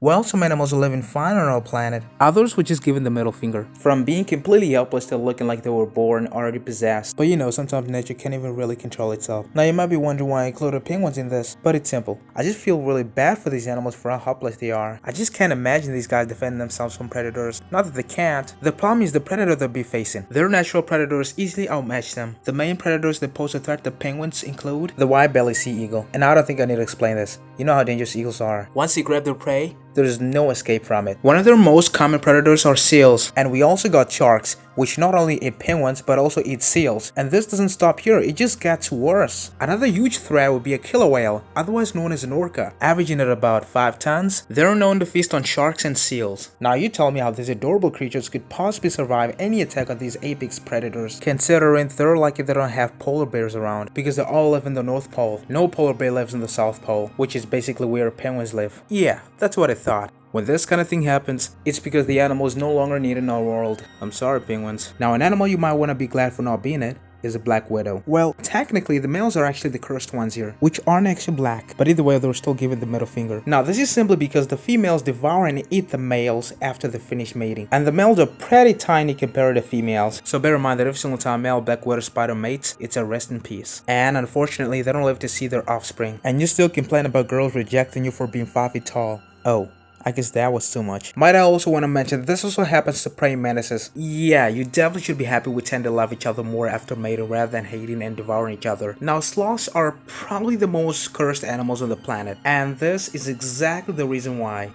Well, some animals are living fine on our planet. Others were just given the middle finger. From being completely helpless to looking like they were born already possessed. But you know, sometimes nature can't even really control itself. Now you might be wondering why I included penguins in this, but it's simple. I just feel really bad for these animals for how helpless they are. I just can't imagine these guys defending themselves from predators. Not that they can't. The problem is the predator they'll be facing. Their natural predators easily outmatch them. The main predators that pose a threat to penguins include the white-bellied sea eagle. And I don't think I need to explain this. You know how dangerous eagles are. Once they grab their prey, there is no escape from it. One of their most common predators are seals, and we also got sharks, which not only eat penguins but also eat seals. And this doesn't stop here, it just gets worse. Another huge threat would be a killer whale, otherwise known as an orca, averaging at about 5 tons. They're known to feast on sharks and seals. Now you tell me how these adorable creatures could possibly survive any attack of these apex predators, considering they're lucky they don't have polar bears around, because they all live in the North Pole. No polar bear lives in the South Pole, which is basically where penguins live. Yeah, that's what I thought. When this kind of thing happens, it's because the animal is no longer needed in our world. I'm sorry, penguins. Now, an animal you might want to be glad for not being it is a black widow. Well, technically the males are actually the cursed ones here, which aren't actually black, but either way they're still given the middle finger. Now this is simply because the females devour and eat the males after they finish mating, and the males are pretty tiny compared to females, so bear in mind that every single time male black widow spider mates, it's a rest in peace. And unfortunately they don't live to see their offspring, and you still complain about girls rejecting you for being 5 feet tall. Oh, I guess that was too much. Might I also want to mention that this also happens to praying mantises. Yeah, you definitely should be happy we tend to love each other more after mating rather than hating and devouring each other. Now, sloths are probably the most cursed animals on the planet, and this is exactly the reason why.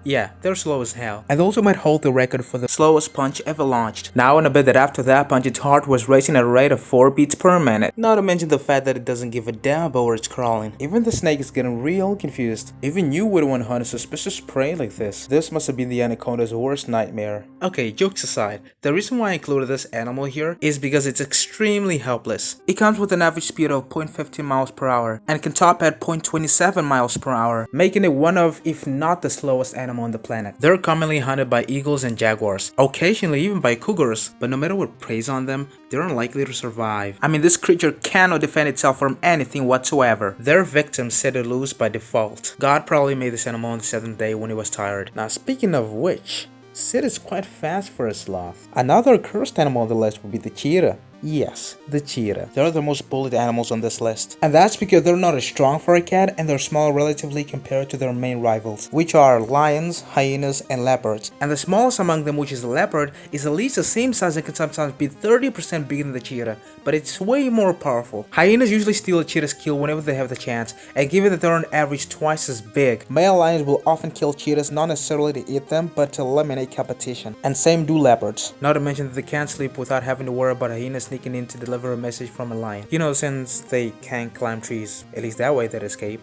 Yeah, they're slow as hell. And also might hold the record for the slowest punch ever launched. Now in a bit that after that punch its heart was racing at a rate of 4 beats per minute. Not to mention the fact that it doesn't give a damn about where it's crawling. Even the snake is getting real confused. Even you wouldn't want to hunt a suspicious prey like this. This must have been the anaconda's worst nightmare. Okay, jokes aside, the reason why I included this animal here is because it's extremely helpless. It comes with an average speed of 0.15 miles per hour and can top at 0.27 miles per hour, making it one of, if not the slowest animal on the planet. They're commonly hunted by eagles and jaguars, occasionally even by cougars, but no matter what preys on them, they're unlikely to survive. I mean, this creature cannot defend itself from anything whatsoever. Their victims set it loose by default. God probably made this animal on the 7th day when he was tired. Now speaking of which, Sid is quite fast for a sloth. Another cursed animal on the list would be the cheetah. Yes, the cheetah. They're the most bullied animals on this list. And that's because they're not as strong for a cat and they're small relatively compared to their main rivals, which are lions, hyenas, and leopards. And the smallest among them, which is the leopard, is at least the same size and can sometimes be 30% bigger than the cheetah, but it's way more powerful. Hyenas usually steal a cheetah's kill whenever they have the chance, and given that they're on average twice as big, male lions will often kill cheetahs not necessarily to eat them, but to eliminate competition. And same do leopards. Not to mention that they can't sleep without having to worry about hyenas sneaking in to deliver a message from a lion. You know, since they can't climb trees, at least that way they'd escape,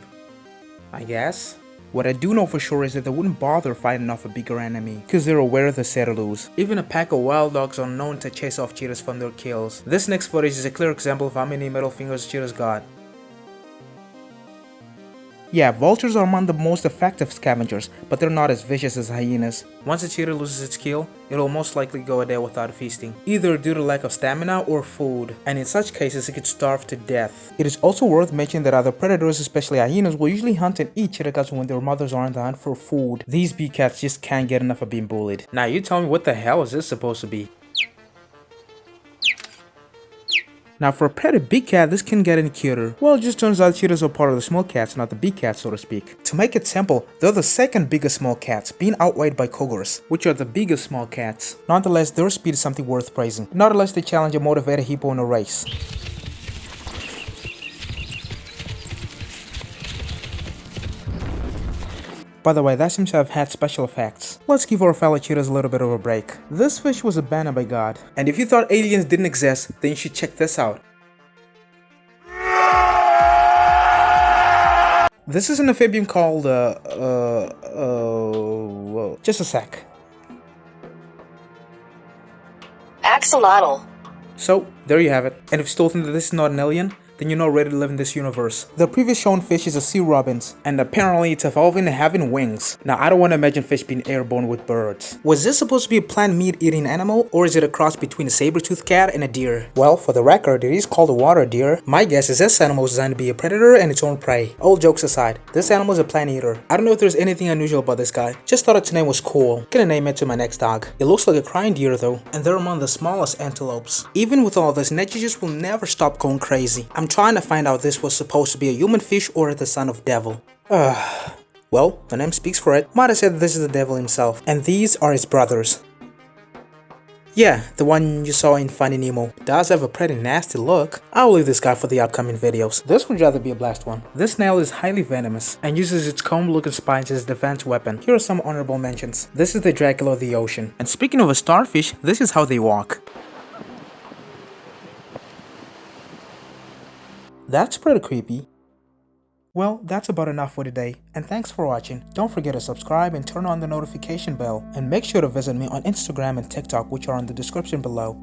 I guess. What I do know for sure is that they wouldn't bother fighting off a bigger enemy, because they're aware they're set to lose. Even a pack of wild dogs are known to chase off cheetahs from their kills. This next footage is a clear example of how many middle fingers cheetahs got. Yeah, vultures are among the most effective scavengers, but they're not as vicious as hyenas. Once a cheetah loses its kill, it will most likely go a day without feasting, either due to lack of stamina or food, and in such cases it could starve to death. It is also worth mentioning that other predators, especially hyenas, will usually hunt and eat cheetah cubs when their mothers are on the hunt for food. These big cats just can't get enough of being bullied. Now you tell me, what the hell is this supposed to be? Now for a pretty big cat, this can get any cuter. Well, it just turns out cheetahs are part of the small cats, not the big cats, so to speak. To make it simple, they're the second biggest small cats, being outweighed by cougars, which are the biggest small cats. Nonetheless, their speed is something worth praising, not unless they challenge a motivated hippo in a race. By the way, that seems to have had special effects. Let's give our fellow cheetahs a little bit of a break. This fish was abandoned by God. And if you thought aliens didn't exist, then you should check this out. This is an amphibian called, just a sec. Axolotl. So, there you have it. And if you still think that this is not an alien, then you're not ready to live in this universe. The previous shown fish is a sea robins, and apparently it's evolving and having wings. Now I don't want to imagine fish being airborne with birds. Was this supposed to be a plant meat eating animal, or is it a cross between a saber-toothed cat and a deer? Well, for the record, it is called a water deer. My guess is this animal is designed to be a predator and its own prey. All jokes aside, this animal is a plant eater. I don't know if there's anything unusual about this guy, just thought its name was cool. Gonna name it to my next dog. It looks like a crying deer though, and they're among the smallest antelopes. Even with all this, Netjijus will never stop going crazy. I'm trying to find out if this was supposed to be a human fish or the son of devil. Well, the name speaks for it. Might have said this is the devil himself, and these are his brothers. Yeah, the one you saw in Finding Nemo. Does have a pretty nasty look. I'll leave this guy for the upcoming videos. This would rather be a blast one. This snail is highly venomous and uses its comb-looking spines as a defense weapon. Here are some honorable mentions. This is the Dracula of the ocean. And speaking of a starfish, this is how they walk. That's pretty creepy. Well, that's about enough for today, and thanks for watching. Don't forget to subscribe and turn on the notification bell, and make sure to visit me on Instagram and TikTok, which are in the description below.